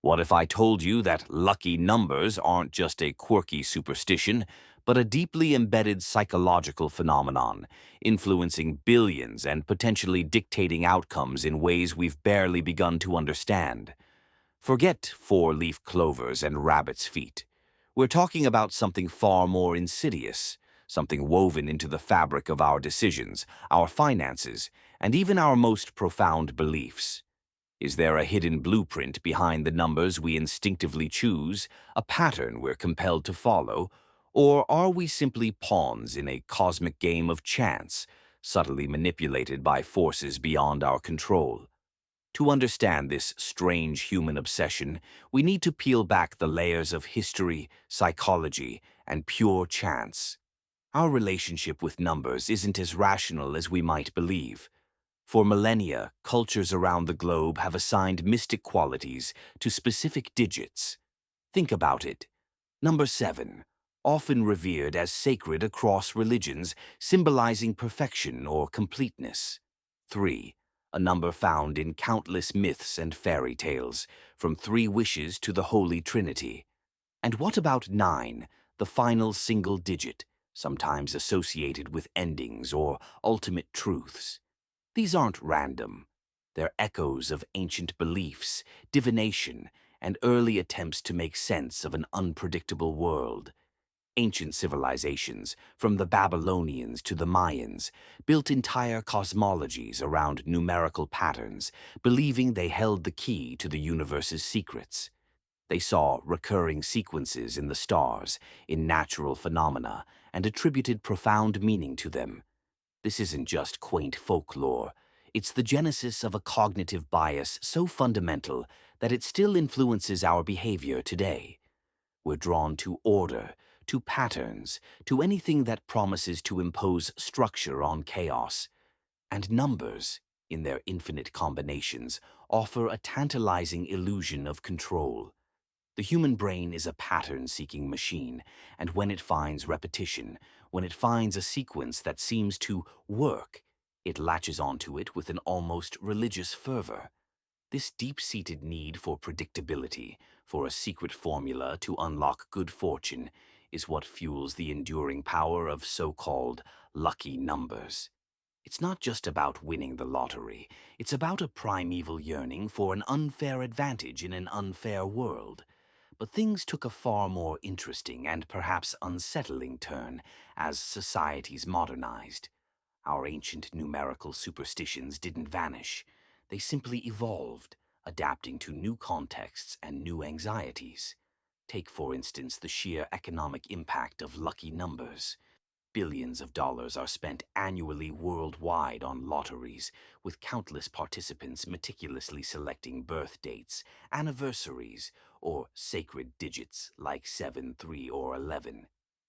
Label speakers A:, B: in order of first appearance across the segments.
A: What if I told you that lucky numbers aren't just a quirky superstition, but a deeply embedded psychological phenomenon, influencing billions and potentially dictating outcomes in ways we've barely begun to understand? Forget four-leaf clovers and rabbit's feet. We're talking about something far more insidious, something woven into the fabric of our decisions, our finances, and even our most profound beliefs. Is there a hidden blueprint behind the numbers we instinctively choose, a pattern we're compelled to follow, or are we simply pawns in a cosmic game of chance, subtly manipulated by forces beyond our control? To understand this strange human obsession, we need to peel back the layers of history, psychology, and pure chance. Our relationship with numbers isn't as rational as we might believe. For millennia, cultures around the globe have assigned mystic qualities to specific digits. Think about it. Number 7, often revered as sacred across religions, symbolizing perfection or completeness. 3, a number found in countless myths and fairy tales, from three wishes to the Holy Trinity. And what about 9, the final single digit, sometimes associated with endings or ultimate truths? These aren't random. They're echoes of ancient beliefs, divination, and early attempts to make sense of an unpredictable world. Ancient civilizations, from the Babylonians to the Mayans, built entire cosmologies around numerical patterns, believing they held the key to the universe's secrets. They saw recurring sequences in the stars, in natural phenomena, and attributed profound meaning to them. This isn't just quaint folklore. It's the genesis of a cognitive bias so fundamental that it still influences our behavior today. We're drawn to order, to patterns, to anything that promises to impose structure on chaos. And numbers, in their infinite combinations, offer a tantalizing illusion of control. The human brain is a pattern-seeking machine, and when it finds repetition, when it finds a sequence that seems to work, it latches onto it with an almost religious fervor. This deep-seated need for predictability, for a secret formula to unlock good fortune, is what fuels the enduring power of so-called lucky numbers. It's not just about winning the lottery, it's about a primeval yearning for an unfair advantage in an unfair world. But things took a far more interesting and perhaps unsettling turn as societies modernized. Our ancient numerical superstitions didn't vanish. They simply evolved, adapting to new contexts and new anxieties. Take, for instance, the sheer economic impact of lucky numbers. Billions of dollars are spent annually worldwide on lotteries, with countless participants meticulously selecting birth dates, anniversaries, or sacred digits like 7, 3, or 11.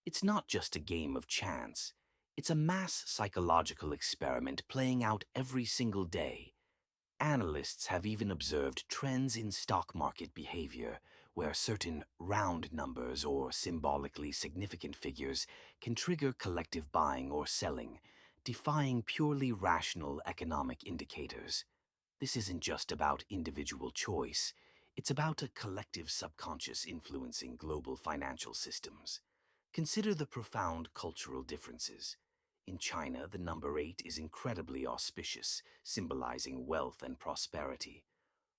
A: It's not just a game of chance. It's a mass psychological experiment playing out every single day. Analysts have even observed trends in stock market behavior, where certain round numbers or symbolically significant figures can trigger collective buying or selling, defying purely rational economic indicators. This isn't just about individual choice. It's about a collective subconscious influencing global financial systems. Consider the profound cultural differences. In China, the number 8 is incredibly auspicious, symbolizing wealth and prosperity.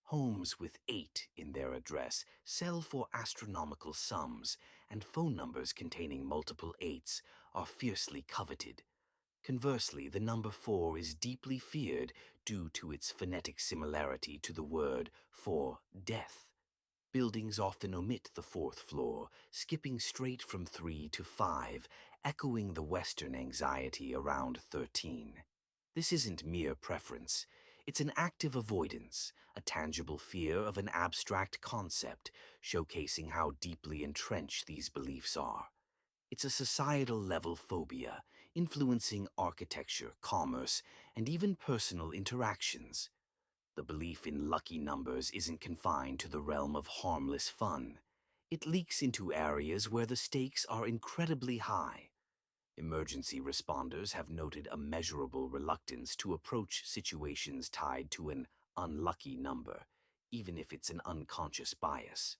A: Homes with 8 in their address sell for astronomical sums, and phone numbers containing multiple 8s are fiercely coveted. Conversely, the number 4 is deeply feared due to its phonetic similarity to the word for death. Buildings often omit the fourth floor, skipping straight from 3 to 5, echoing the Western anxiety around 13. This isn't mere preference. It's an active avoidance, a tangible fear of an abstract concept, showcasing how deeply entrenched these beliefs are. It's a societal-level phobia, influencing architecture, commerce, and even personal interactions. The belief in lucky numbers isn't confined to the realm of harmless fun. It leaks into areas where the stakes are incredibly high. Emergency responders have noted a measurable reluctance to approach situations tied to an unlucky number, even if it's an unconscious bias.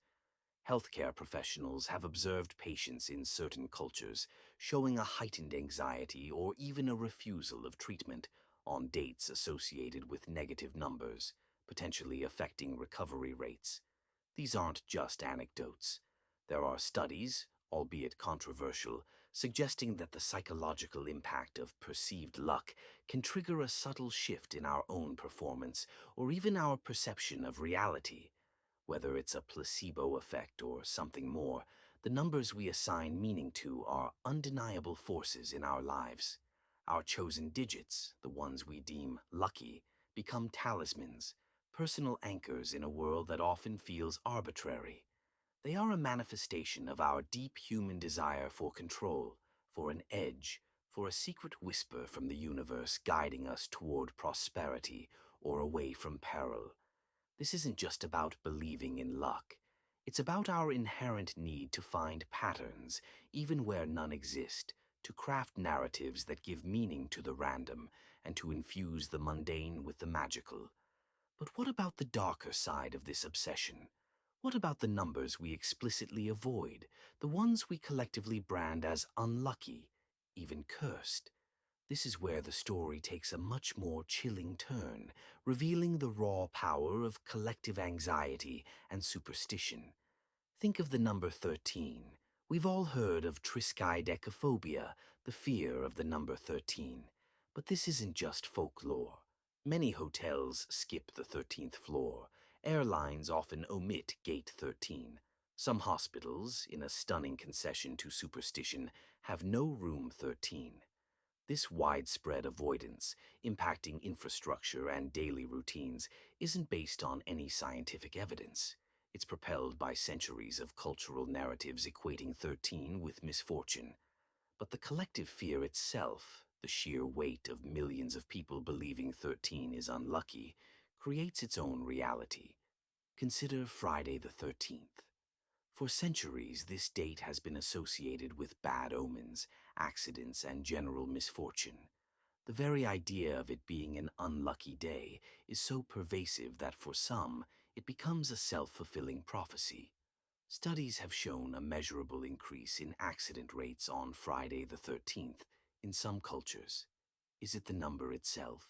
A: Healthcare professionals have observed patients in certain cultures showing a heightened anxiety or even a refusal of treatment on dates associated with negative numbers, potentially affecting recovery rates. These aren't just anecdotes. There are studies, albeit controversial, suggesting that the psychological impact of perceived luck can trigger a subtle shift in our own performance or even our perception of reality. Whether it's a placebo effect or something more, the numbers we assign meaning to are undeniable forces in our lives. Our chosen digits, the ones we deem lucky, become talismans, personal anchors in a world that often feels arbitrary. They are a manifestation of our deep human desire for control, for an edge, for a secret whisper from the universe guiding us toward prosperity or away from peril. This isn't just about believing in luck. It's about our inherent need to find patterns, even where none exist, to craft narratives that give meaning to the random, and to infuse the mundane with the magical. But what about the darker side of this obsession? What about the numbers we explicitly avoid, the ones we collectively brand as unlucky, even cursed? This is where the story takes a much more chilling turn, revealing the raw power of collective anxiety and superstition. Think of the number 13. We've all heard of triskaidekaphobia, the fear of the number 13. But this isn't just folklore. Many hotels skip the 13th floor. Airlines often omit gate 13. Some hospitals, in a stunning concession to superstition, have no room 13. This widespread avoidance, impacting infrastructure and daily routines, isn't based on any scientific evidence. It's propelled by centuries of cultural narratives equating 13 with misfortune. But the collective fear itself, the sheer weight of millions of people believing 13 is unlucky, creates its own reality. Consider Friday the 13th. For centuries, this date has been associated with bad omens, accidents, and general misfortune. The very idea of it being an unlucky day is so pervasive that for some, it becomes a self-fulfilling prophecy. Studies have shown a measurable increase in accident rates on Friday the 13th in some cultures. Is it the number itself?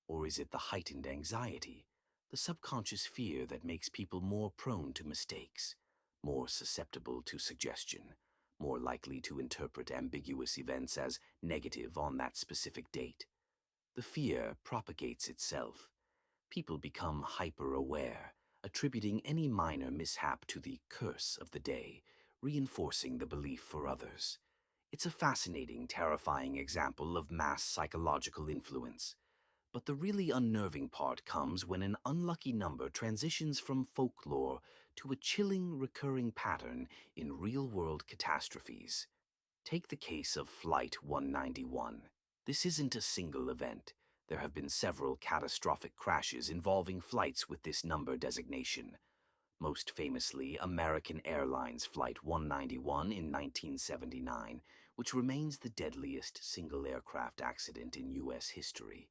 A: Or is it the heightened anxiety, the subconscious fear that makes people more prone to mistakes, more susceptible to suggestion, more likely to interpret ambiguous events as negative on that specific date? The fear propagates itself. People become hyper-aware, attributing any minor mishap to the curse of the day, reinforcing the belief for others. It's a fascinating, terrifying example of mass psychological influence. But the really unnerving part comes when an unlucky number transitions from folklore to a chilling, recurring pattern in real-world catastrophes. Take the case of Flight 191. This isn't a single event. There have been several catastrophic crashes involving flights with this number designation. Most famously, American Airlines Flight 191 in 1979, which remains the deadliest single aircraft accident in U.S. history.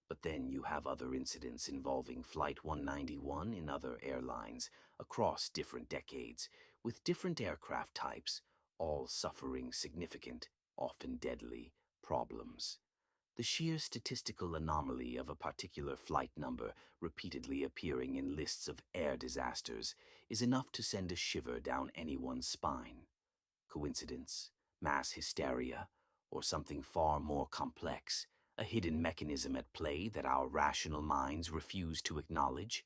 A: But then you have other incidents involving Flight 191 in other airlines across different decades, with different aircraft types, all suffering significant, often deadly, problems. The sheer statistical anomaly of a particular flight number repeatedly appearing in lists of air disasters is enough to send a shiver down anyone's spine. Coincidence, mass hysteria, or something far more complex, a hidden mechanism at play that our rational minds refuse to acknowledge?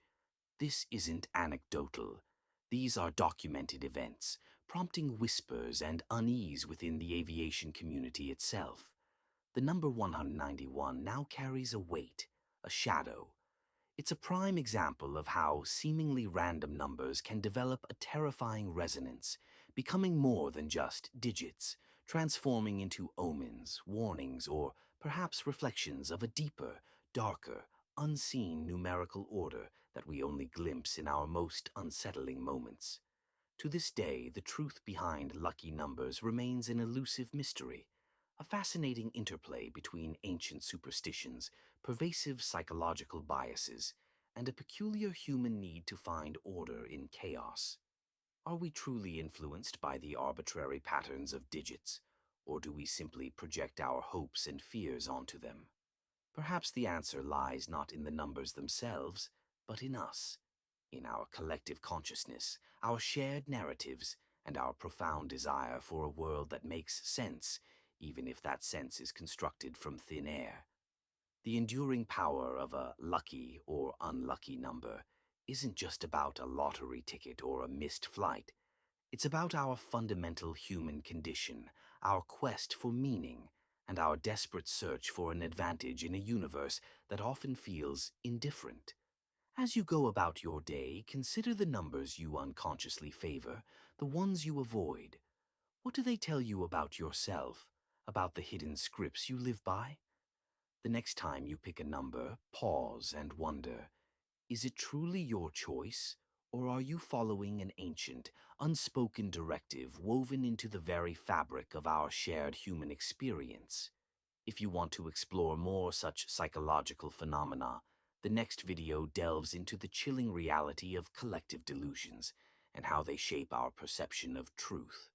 A: This isn't anecdotal. These are documented events, prompting whispers and unease within the aviation community itself. The number 191 now carries a weight, a shadow. It's a prime example of how seemingly random numbers can develop a terrifying resonance, becoming more than just digits, transforming into omens, warnings, or perhaps reflections of a deeper, darker, unseen numerical order that we only glimpse in our most unsettling moments. To this day, the truth behind lucky numbers remains an elusive mystery, a fascinating interplay between ancient superstitions, pervasive psychological biases, and a peculiar human need to find order in chaos. Are we truly influenced by the arbitrary patterns of digits, or do we simply project our hopes and fears onto them? Perhaps the answer lies not in the numbers themselves, but in us, in our collective consciousness, our shared narratives, and our profound desire for a world that makes sense, even if that sense is constructed from thin air. The enduring power of a lucky or unlucky number isn't just about a lottery ticket or a missed flight. It's about our fundamental human condition, our quest for meaning, and our desperate search for an advantage in a universe that often feels indifferent. As you go about your day, consider the numbers you unconsciously favor, the ones you avoid. What do they tell you about yourself, about the hidden scripts you live by? The next time you pick a number, pause and wonder, is it truly your choice, or are you following an ancient, unspoken directive woven into the very fabric of our shared human experience? If you want to explore more such psychological phenomena, the next video delves into the chilling reality of collective delusions and how they shape our perception of truth.